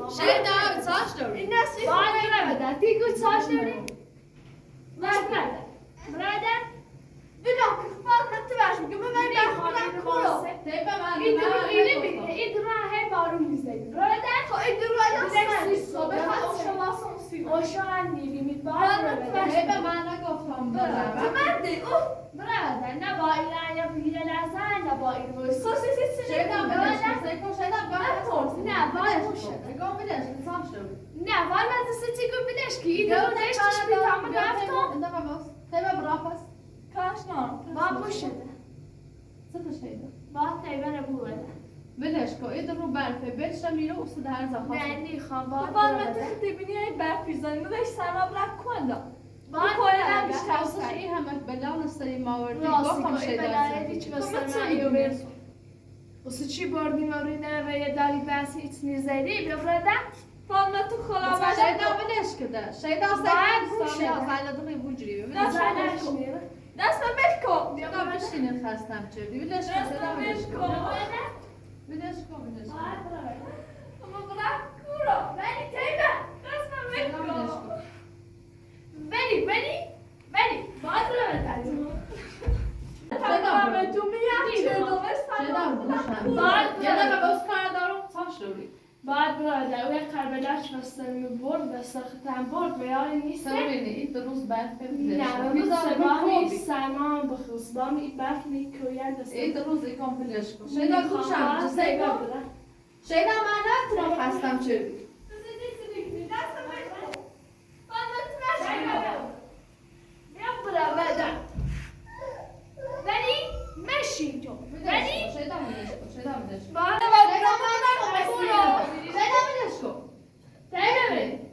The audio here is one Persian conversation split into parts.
Şeyda saç dövüyor. Nasıl? Bana göre Tiku saç dövüyor. Brother. Bir dakika farklı ver çünkü ben buradan kuru. Teybe ben. İdra hep arım bizde. Brother. İdra yazsın. Oşan neyimi var. Teybe ben ne goftam böyle. Ben de brother ne bağıran yapıyorlar sen ne bağırıyorsun. Sosisi Şeyda ben torsun. Ne var bu şey? Gå bileşki saç dövüyor. Ne var ben de Tiku bileşki. İdra deştiş bir tamam gaftom. Ne var bas? Teybe bırakmaz. Kaç ne? Var bu şey. Sıkı şeydi. Var teybe bu böyle. Bileşko idru berfe beşamiro usu her zaman. Yani xabar. Bana tebiniye berfizanı ve sana bırak koyda. Var koyalım işte. Şahsı şey hemen belanı sayı maverdi. Rastı Gofam که şeyden. بلاره هیچ واسه واسه چی بردیم آرینه و یه داری بحثی ایتنی زدی بفرده Bana tu kola var. Şeyda bileşki de. Şeyda Ben bu sen şey. sayladığı bu ciriyor. زنش میره Nasıl belko? Şeyda beşinin xəstəm çördü. Bileşki şeyda bileşki. Bileşki. Ama bırak kuro. Beni teybe. Nasıl Şeyda belko? bileşki. بنی باید رو بتریم Tamam ben tumi yapıyordum. Şeyda bileşki. Ya da ben Oscar darım saç dövüyor. باید براده او یک کربلش بستمی برد و ساختن برد و یاری نیست Sen beni idruz berfe bileşki. نه Biz روز de بامی bir سرمان بخوز بامی برفی کویر دست idruz ikon bileşki. Şeyda kuşam. Şeyda. Şeyda ben ne trom xəstəm çördü. بنی مشی تو بنی Şeyda bileşki. Şeyda bileşki. باید Şeyda bileşki. تایمه بری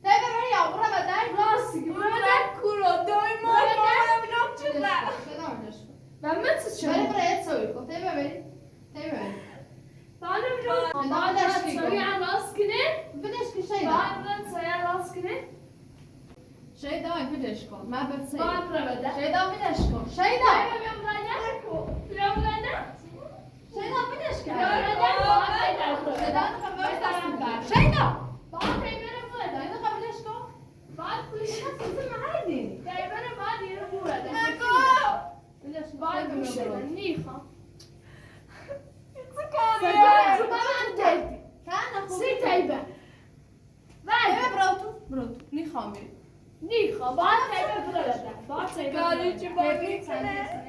Teybe beni yavrum eder. راستی که Bırak kuro. Doyma. Bana blok çıkla. Şeyda bileşki. Ben mi Beni tutacağım? buraya et soyuyor. Teybe beni. Teybe beni. Bana bir rast. Bana soyan rast günü. Bileşki şeyda. Bana soyan rast günü. Şeyda bileşki. Ben bir sayı. Bana provede. Şeyda bileşki. Şeyda. Tayma ben buraya. Provede. Şeyda bileşki. Provede. Bana tayma provede. Şeyda ne kadar Şeyda. Bana tayma provede. Ne kadar bileşki. Bana kuşa. Sizin mahallin. Tayma bana yere provede. Bileşki. Bana kuşa. Niha. Sıkarıyor. Bana tayma. Kana Si tayma. Teybe Ben. brotu. Ni xami. Niha. Bana tayma provede. Bana tayma Galici provede. bana.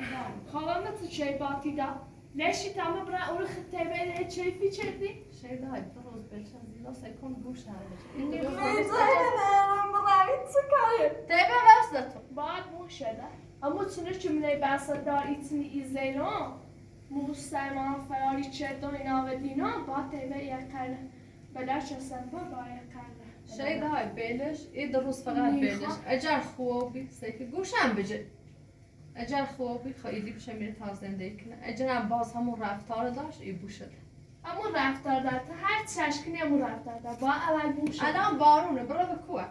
خواهم تو چای باتی دا لشی تمام برای اون خطه بله چای فی چردی Şeyda idruz beşen zila sekon guş Teybe veslet. بعد مو شده اما چونه چمونه بسا دار ایتنی ایزینا مستمان فراری چردو اینا و دینا با تیبه یک کرده بلش اصلا با یک کرده Şeyda beleş, idruz fakat beleş. Eğer خوبی سکی گوشم بجه. اگر خوبی خیلی بشه میره تا زندگی کنه. اگر هم باز همون رفتار داشت ای بوشد. اما رفتار دار تا هر چشکنی امو رفتار دار با اول بوم شده الان بارونه برو به کوه.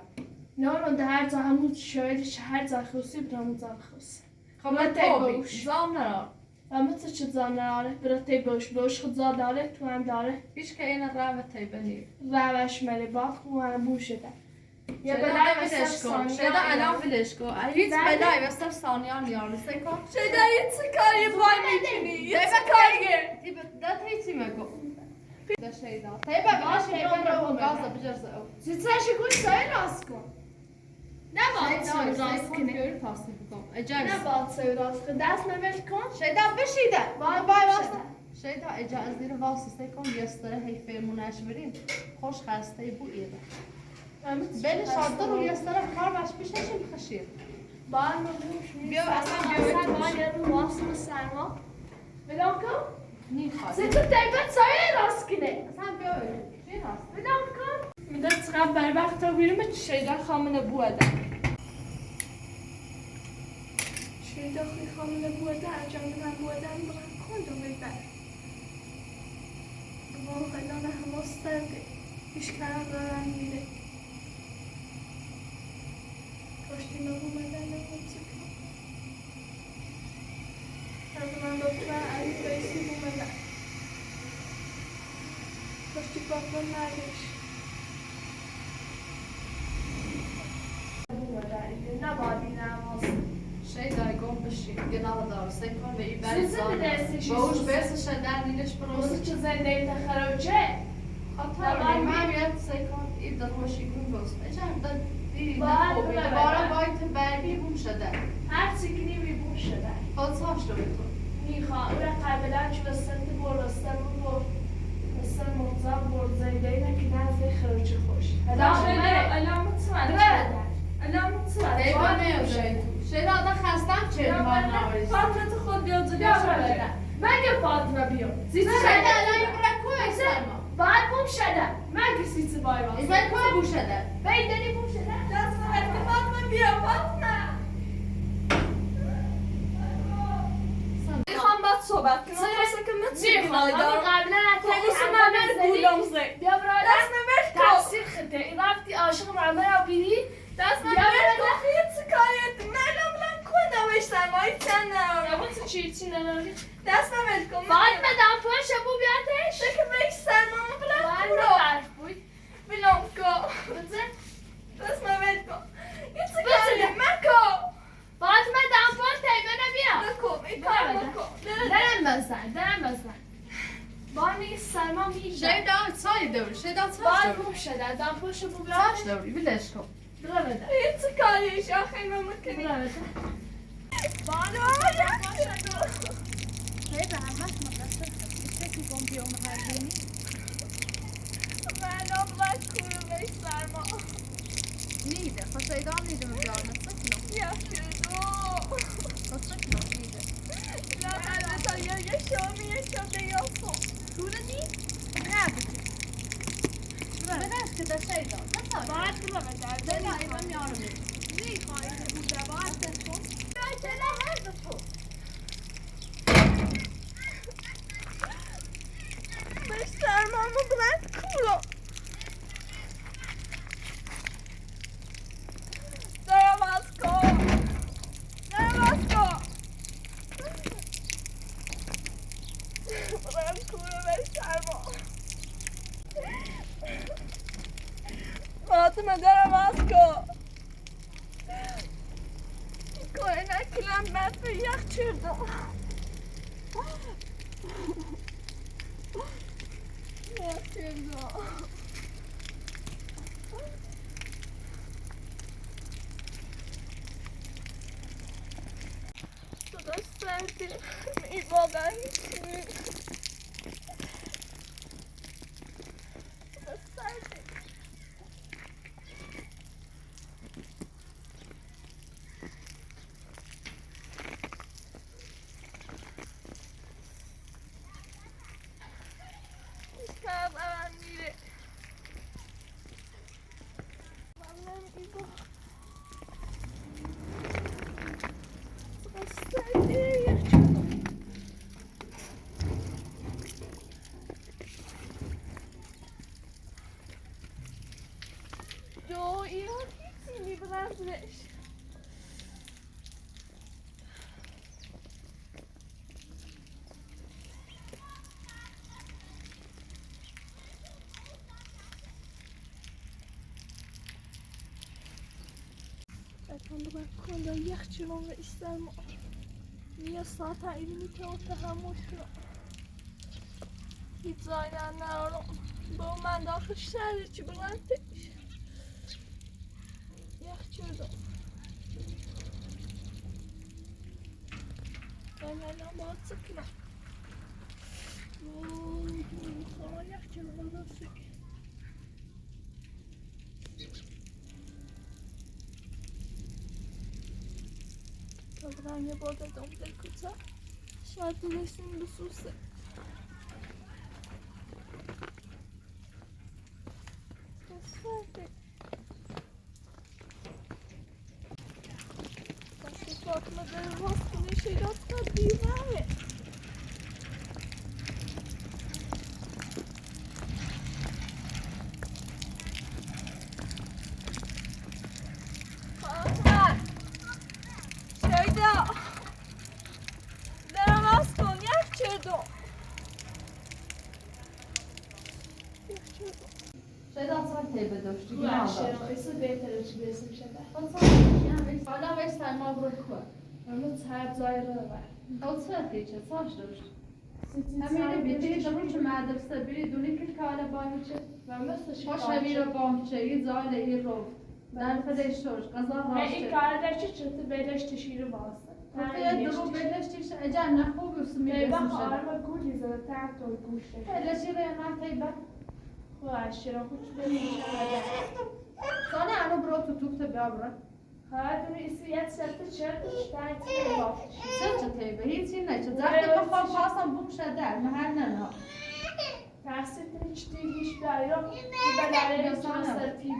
نه ده هر جا همون شاید هر جا خوصی برامون جا خوصی خب من من تیبوش. توبی زام نرار. اما تو چه زانه برای باش خود زاد داره تو هم داره هیچ که این راه تیبه نیر. روش ملی با خوان بوشه ده یه شده بلای بلش واسه کن. ثانیه شده الان بلش کن. هیچ بله. بلای واسه ثانیان یارسه کن. Şeyden hiç sıkarıyor bana içini. Hiç Teybe sıkarıyor. تیبه ده هیچی مگو. ده şeyda. Teybe باش تیبه برو برو gazla بجرزه او. زیتش گوش سای راست کن نه باید سای راست Şeyda کنه görür tasdik kon. Eğer نه باید سای راست کنه دست نمیل کن şeyda بشیده. باید Bay باشه vasta. Şeyda ecazları vasıta kon yastıra heyfe münasbirin. Hoş hastayı bu iyi. Beni şartlar o yastıra kar baş bir şey şimdi kaşıyor. باید مبروش بیا اصلا جوری باید یه رو واسه سرما بدم کن Ni khas. زیتو تیبت سای راست کنه Sen böyle. Şey hast. بدم کن میده چقدر بربخت تا بیرون به شیدن خامنه بوده شیدن خامنه بوده انجام من بوده برم کندم بیبر بابا خیلانه همه استرده پیش کنم دارن میره پشتی نبومدن نمونسی کن از من لطفا علی بیسی بومدن پشتی باقا نرش بدارید نبادی نماز Şey daygon بشی گناه دار سکان به این Sizi mi dersin şu باوش sus? بس شدن نیلش برامز Nasıl çizeneyi de خروجه خاطر نمیاد سکان این در باشی گون باز اجام دا دی باید نخوبی ببره. بارا باید بربی بوم شده Her sikini bir bu şeder خود ساش رو بتون میخوام او را قبلا چو بستند برستم و مثل موزم برزنده که نزد خروج خوش علامت سوال علامت سوال ایبا نیوزه شده آده خستم چه ایمان نوریست فاطمه خود بیاد زدی مگه فاطمه بیام زیتی شده شده الان این برکوه ایسرما باید بوم شده مگه سیتی بای این واسه برکوه بو شده بیدنی بوم شده دست نمید که فاطمه بیا فاطمه میخوام باید صحبت کنم خواسته که مطمئن میخوام اما دارم قبلا خیلی سمنه گولم زد بیا برادر دست نمید کن تفسیر خده این رفتی عاشق رمه یا بیری دست نمید کن خیلی سکایت مردم بلند کن نوشتم هایی چندم اما تو چی نداری دست نمید کن فاطمه دمپون شبو بیادش که بک سرمامو بلند من کن نترف بود بلند کن بزن دست نمید کن یه سکایت مکن فاطمه دمپون تیبه نبیا نکن این کار نکن درم بزن با میگه سلمان میشه شده سای دوری شده ساش باید دوری بوم شده دمپون شبو ساش بیادش دوری بیلش کن برا بده این سکایش آخه من مکنی برا بده بالا من بلند کن بک سرما نیده خسایدان نیده مجانه سکنو سکنو نیده یه شامی یه شده یا کن Şurada değil. Nerede? Burası. Burası da şeyde. Nasıl? باید برا بده Ben ayıbım yarım. Ne kaydı burada? Var telefon. Selam nerede bu? Beş sarmamı bırak kuru. Dayanmaz ko. Dayanmaz ko. Bırak kuru beş sarma. Fatıma dayanmaz ko. Koyunaklan ben bir yakçırdım. Yakçırdım. Bu da serdi. İbodan hiçbir. Bu da serdi. Tamam میره والله ایبا جو ایران هیچی میبرزش Efendim ben konuda yakçılım ve isterim. Niye zaten elimi tahammül کنم هیچ جایی ندارم با من داخل شهر چی بلندش yakçıldım ben الان باید سکنم sonra yakçılım nasıl Tabii yine bu arada domuzları kurtar. Şartlı resmin bir susu. Nasıl? Başka bakmadan rastgele şey rastgele değil mi? شاید سال تیبه داشتی تو عشرا ایسا بهتره چی برسیم شده حالا بستر ما برو که اما هر جای رو بر خود سر تیچه ساش داشت سیتی همینه بیتی دارو چه مدرسه بری دونی که کاله باهیچه و مثل خوش همی رو باهیچه این زال این رو در فدشتوش قضا این راشته کار داشتی چطور بیدشتی شیرو باسته خطه درو بلشتیش اجا نخوب بسمی تیبه بسم شد آرما گولی زده تحت و گوشه بلشی رو نه تیبه و عشرا خوش برسیم شده سانه انو برو تو توفت بیا برو هر دونه ایسی یه سرت چرت شتاین تیبه بافتشی چه تیبه هیچی نه چه زخت بخواب خواستم بوم شده محل نه تحصیل نیچ دیگیش بیایرم بلاره بسان سر تیبو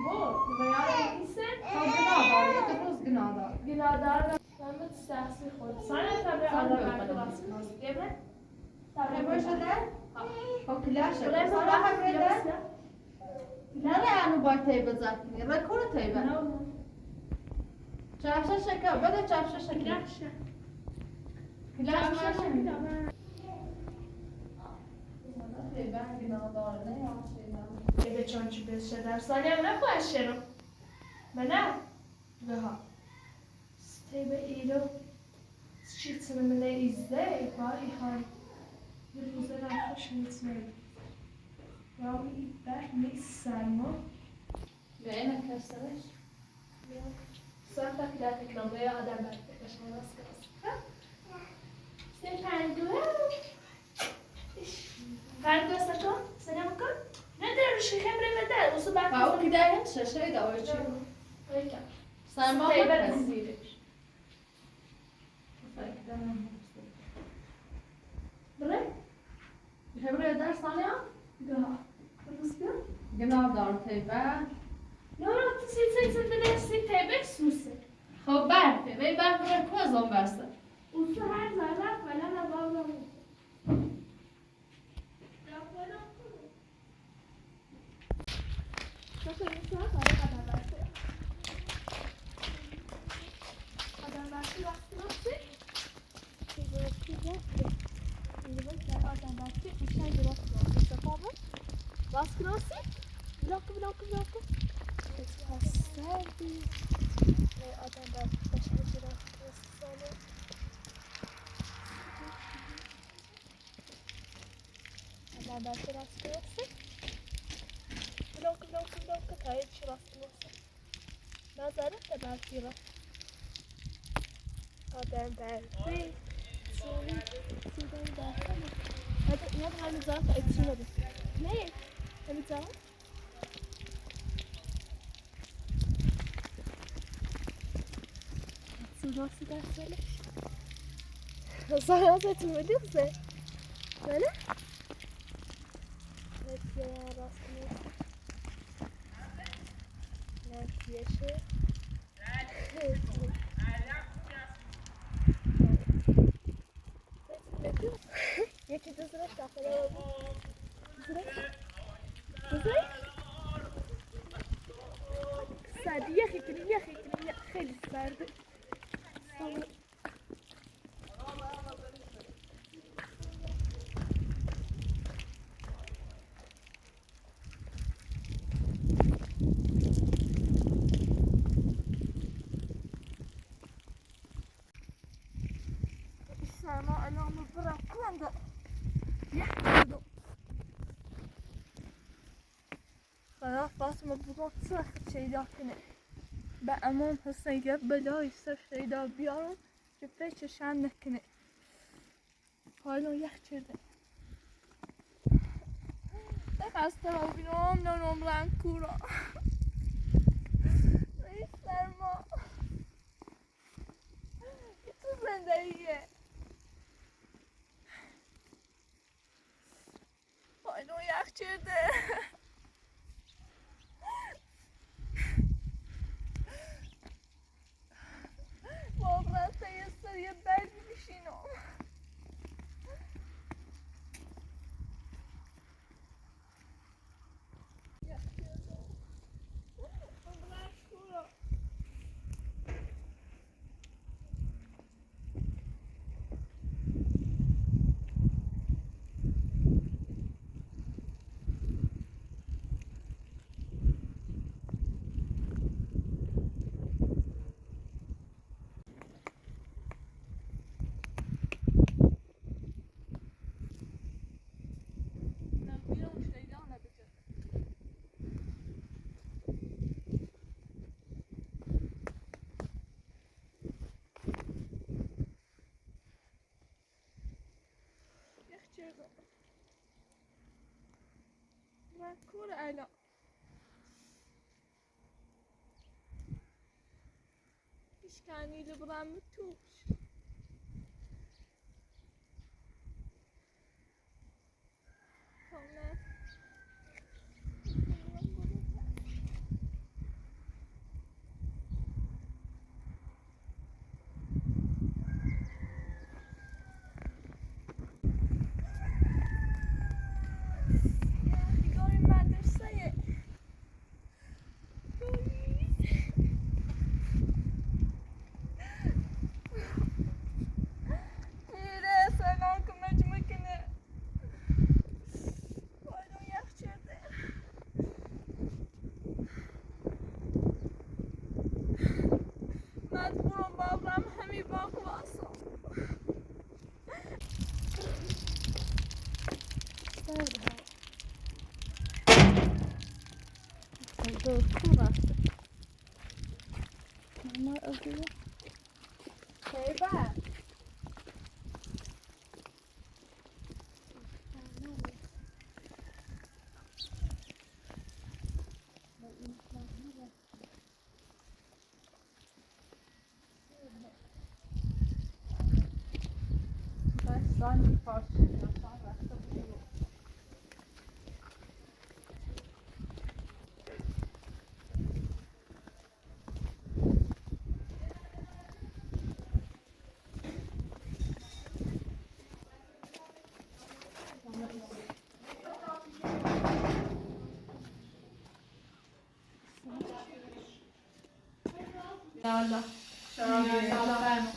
بیاره ایسه خب گناه داره یه روز گناه داره گناهدار من تحصیل خود سانه تبه آدم برکه واسه ناز گبه تبه شده؟ خب کلاشه بله سانه هم رده؟ نه انو باید تیبه زکنی رکور تیبه چفشه شکر بده چفشه شکر کلاش ماشین تیبه گناه داره نه یا به چانچی بشه در سالی هم نکو اشرا بنا بها ستیبه ایرو چیتسنه منه ایزده با ایخان یه روزه رفتش نیتمه یا ای بر نیست سرما به اینه کسرش ساعت تا که در تکرامه آدم برده بشم راست کنست سه پنگوه پنگوه سکن سنم کن نداره روشی خمره بده واسه بعد او که ده هنچ ششه داره چی؟ سرما ستیبه بکن زیرش بله؟ هبره در ثانیه؟ گاه درست بیاد؟ گناه دار تیبه نه تو سی بده سی تیبه سوسه خب برفه وی برفه رو کازم بسته اوسه هر زرف ولی نباید Nasıl insan para kadar verse ya. Kadar verse nasıl? Vaskrasi? Blocco. Servi. Adam ben başka bir vaskrasi. Adam ben vaskrasi. Blocco. Hayır şu vaskrasi. Nazarı da belki var. Adam ben. Hadi hani zaten etsinleri. Ne? Hadi tamam. Nasıl dersleri? Zaraz etmedi mi? Böyle? Evet ya rastgele. Evet yaşı. Yeki de zırh şafları oldu. Zırh? Sadi يا أخي خلي سرد السماء لون بركون يحمدوا خلاص فاطمة بضغط سخت شي داكنه بأمام حسين بلا يصير شي دا بيارم جبتش عشان نكنه حالو يخشرده خسته و بینام نونم رنگ کورا نیستر ما تو زندگیه حالو یخشرده واقعا سیستر یه بدی میشینم کور الان işkenliyle bulan bir tuş. Sonra Sanki parça yapar, başka bir şey yok. يلا سلامت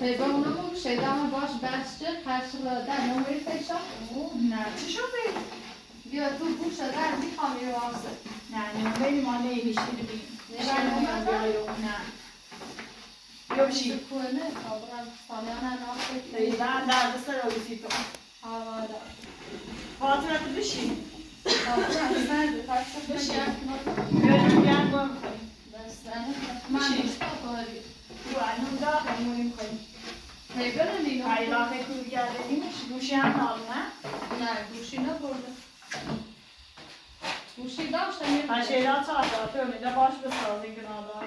طيب اونم şeyde ama baş başçı karşılığı der numara teşa. نه چی شده؟ بیا تو گوش در میخوام یه واسه. نه نمبری ما نمیشید بیم نه بیا بشی کنه خبرم سالیانه نافته تقریبا درد سر آویسی تو هوا خاطر تو بشی خبرم سرد پس بشی. بشی بیا جو گرم بایم خواهیم بس من بیشتر کنم رو انو دا خیمونیم خواهیم Hayvan değil o. hayvan kuru geldi değilmiş guşi هم al نه Ne guşi ne burada? Guşi da işte ne? her şeyden çarpar öyle baş besazın günahlar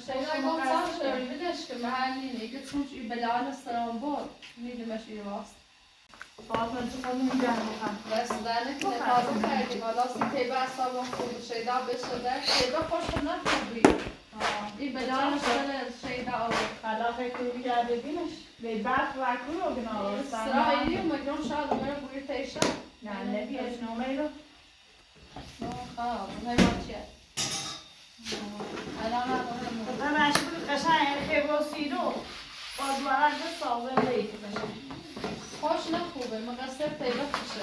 Şeyler gomsam şöyle bir de aşkım mahalline gitmiş übelane selam bol. Ne demek iyi vas? Fatma çıkalım gel bakalım Bes dernek ne fazla tercih var. Aslında teybe sabah kurdu şeyden beşler. Teybe hoşuna tabii. İbelane şeyde alır. علاقه کوری کرده بینش به برق و کوری رو گناه Sıra ediyor mu? Gönül şahı böyle buyur teyşe. نه نبیاش نومه رو Ha, bu hemen şey. Alana خدا مشغول قشنگ خباسی رو باز ورد سازه لیت بشه خوش نه خوبه مقصر تیبه خوشه.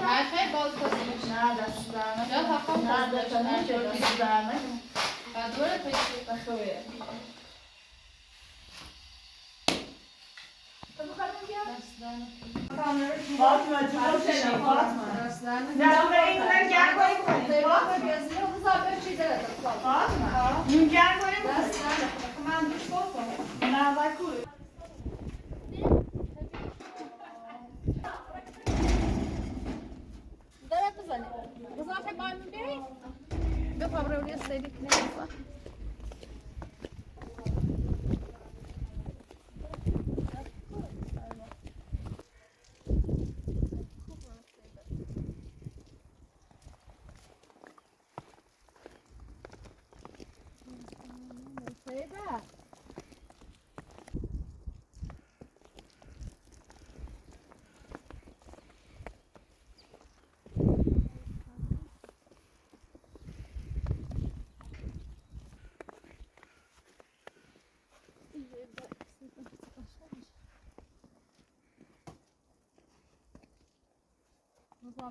هر خیلی باز کسیمش. نه دست درنه یا تاقام نه کسیمش. دست نمیشه دست درنه و دوره پیشی. بخواه فاطمه جون بشی فاطمه نه به این کنم گرم کنیم فاطمه نون گرم کنیم نه بکوی داره بزنه. بزن خیلی باید میبری؟ بخواب روی سیدی کنه بزن.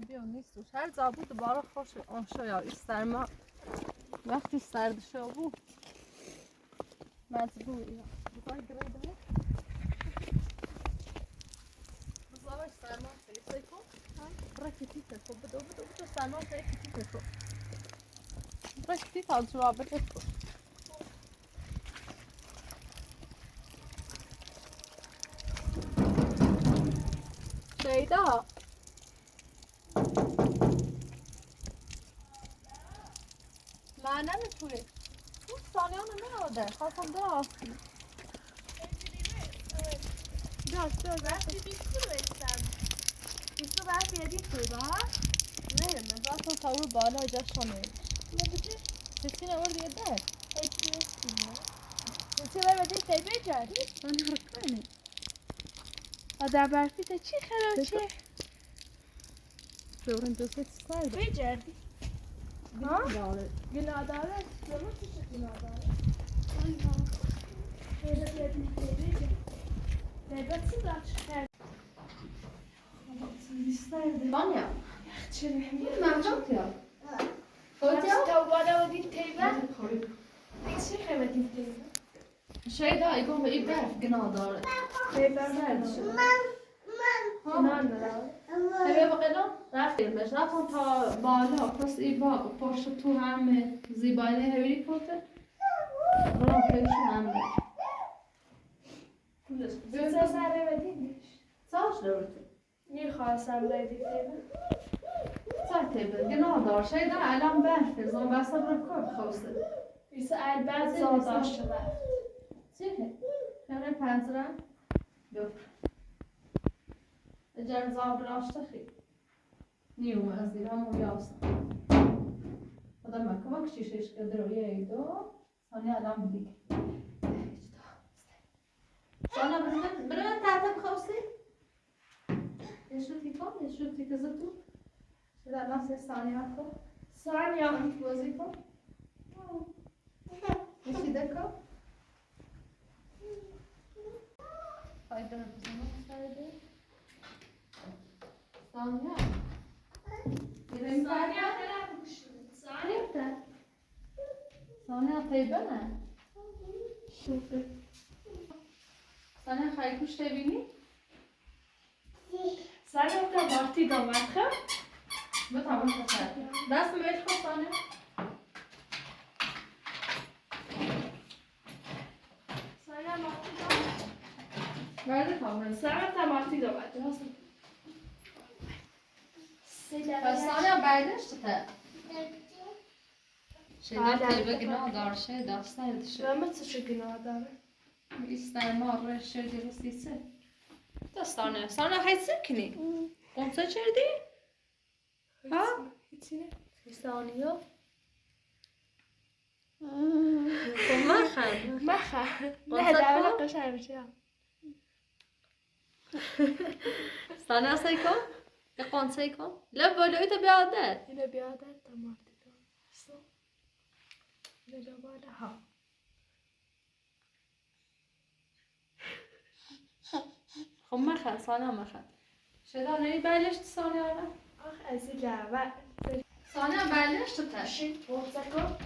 بیا نیستوش هر زابو دوباره خوش آنشا یا این سرما وقتی سرد شو بود مجبوری بخوای گره سلمان سيكو ركتي تكو بدو سلمان سيكو تكو ركتي تعال شو عبتكو شيدا ما نمیتونی ثانیانو نراده خواستم دراستی داشت وقتی بیست رو بستم بیست رو باید بیادی تو با نه رفتم تا رو بالا جاشونه چیزی نوردی ده هیچی نستیم چی باید بدی تیبه جاری من هرکنی آدم برفی تا چی خراب چه دورن دوست سایده بجردی ها داره گناه داره زمان چه گناه داره پیدا بیادی تیبه جاری تیبه چی داشت کرد Vanya, چه نمیدونم ben çok ya. تا بالا ودی تیبه چی خیلی تیبه Şey daha ikon ve iber gına dare. تیبه Nerede? گناه داره Eve bakalım. Raftirmiş. Raftan ta bala. Pas iba. Poşta tu hem zibayne heviri kote. Bana peşin hem. زیتا سره بدیش Sağ şurada. میخواستم بدی تیبه Sağ tebe. Gına dar. Şey daha alam berfir. Zon basa bırakır xavse. ایسا البته زادار شده Çekil. Şöyle pencerem. Yok. Eğer zabıraştı ki. Niyum az değil ama uyasın. Adam bakmak şişeş kadar uyaydı. Hani adam bilik. Sonra birine tahta bıkavsi. Yaşlı tikon, yaşlı tikazı tu. Şöyle adam ses saniye akı. ثانیه Sanki vazifo. İki dakika. Faydalı kızımı saydı. Saniye. Yerim ثانیه kaydı. خیلی ثانیه Nerede? Saniye teybe ne? شوفي Saniye kaykuş tebini. ثانیه تا بارتی دامت خب Bu tamam kaçar. Ders mi verir saniye? ثانیه بارتی دامت Verdi tamam. ثانیه تا بارتی دامت راست Saniye berleşti te. Şeyler Hala teybe bir günah dar şey dersler dışı. رمت چه گناه داره İster marra şey diristiyse. Da saniye. Saniye hayır ki. Konsa çerdi? Ha? هیچی نه ثانیه Konma khan. مخه نه قنصت دعوه کن؟ قشنگ میشه Saniye sayko. Konsa kon. La böyle de bir adet. اینو بیادر تا بارتی دامت اینو بالا ها خب مخن سانه مخن شده نمی برلشت سانه آره آخ از این لعبه سانه برلشت تا شید بورزه کن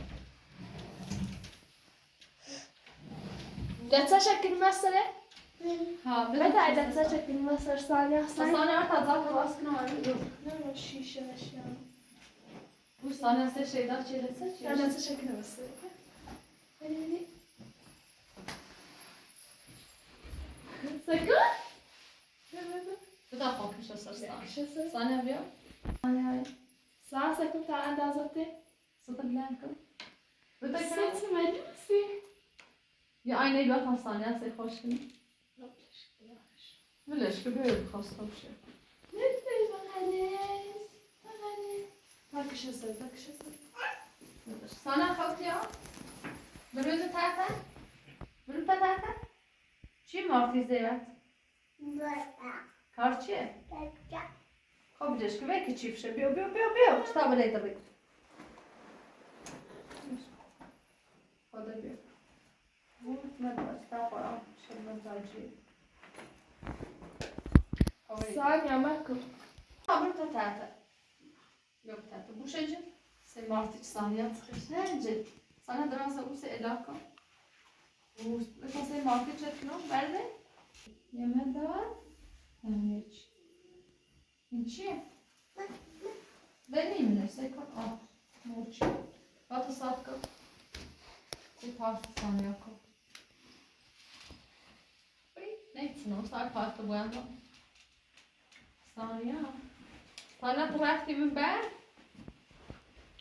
دسته شکل مسئله ها بده دسته شکل مسئله ثانیه سانه آره تازه باز کنم آره نه شیشه نشیم bu saniye size şeyden çeyretse نه دسته شکل مسئله بده سکن bu da kokmuş o sırsan شسته saniye bir saniye ساعت سکن تا اندازته sıda bilen kız bu da kız سیت مجلسی ya aynı bir atan saniye size hoş geldin Bileş ki böyle hasta bir şey نمیتونی بغلش بغلش تاکشسته Sana kalk ya. Böyle tata. Böyle tata. Çim var fizevet. Karşı. Kabul ki belki çiftçe. Biyo. Stava lejta bik. Hadi bir. Bu ne kadar stava. Şimdi sadece. ثانية ماكو Kabul tata. Yok tata. Bu şeyci. Sen artık saniye çıkışınca. Sana dönse bu se elaka. Bu sen market çekno. Verdi. Yemek de var. Evet. این چیه؟ بنیمونه سکن آه موچی باتو صاف کن سی پاست ثانیه کن نمیتونم ساعت پاست بگم ثانیه حالا تو وقتی من بر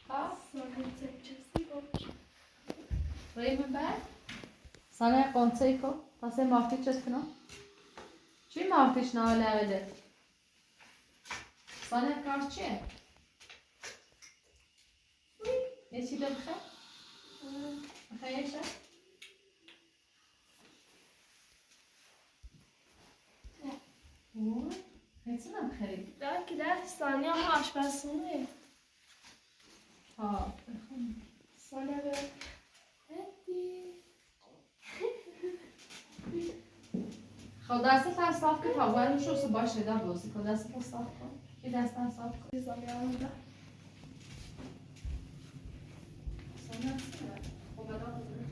ها Sonra çekeceğiz. روی من بر ثانیه قنصه کن تاسه مافتی چست کنم چی مافتیش ناله ثانیه کار چیه؟ یه چی دو بخیر؟ بخیرشه؟ اوه هیچی نبخیری Belki de saniye ama aşpazsınıyor. ها Sana böyle. Hadi. خب دستت هم صاف کن تا باید شو باشه در بازی کن دستت هم صاف کن یه دست هم صاف کن Zamanında. ثانیه چیه؟ خب بدان بزنی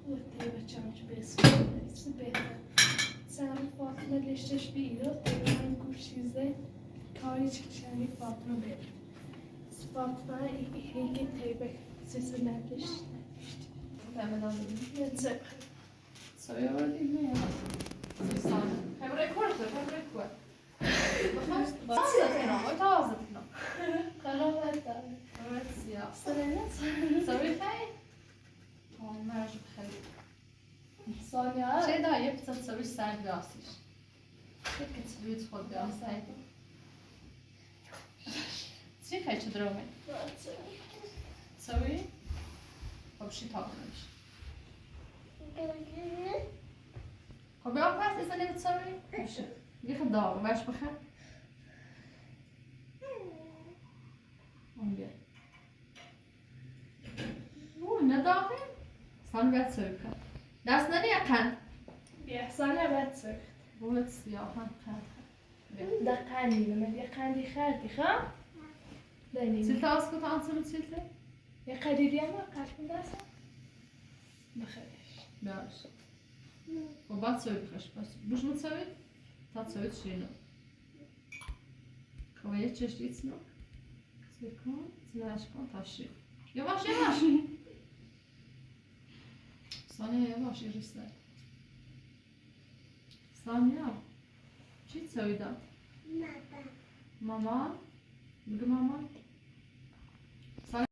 Odeio de pessoas. Super. Sen Fatma leşleş bir ilo. Ben kuşize. Kari çıkışani Fatma bir. Fatma henge teybe. Sesi netleş. تعمل هذا Neyse. سوي ورد إيميل ثانية خبرة كورتر خبرة كور بخلص طازتنا وطازتنا Karar ver de. خبرة سياق Sana ne? سوي خير ما أعجب خير Sonra. شيء ده يبتل تسوي ساعة راسيش هيك تسوي تخد راسي هيك شي خير تدرومي تسوي خب شي تاكلش خب يا بس إذا اللي بتسوي مش ياخد دار باش بخير اونجا نه داخل سان باید سوی کن دست نمیکن Bir sana bättre. بود سیاه هم خرد ده قندی من یه قندی خردی خواه؟ دنیم سیلت از کت آنسون سیلت یه قدیدی هم قشم دستم بخیرش باش و بعد سوی بخش بس بوش متسوي تا تسوي تشينو كويس تشتيت سنو سيكون سلاش كون تاشي yavaş yavaş Saniye yavaş yarışlar Saniye چی تسوي ده؟ ماما بگو ماما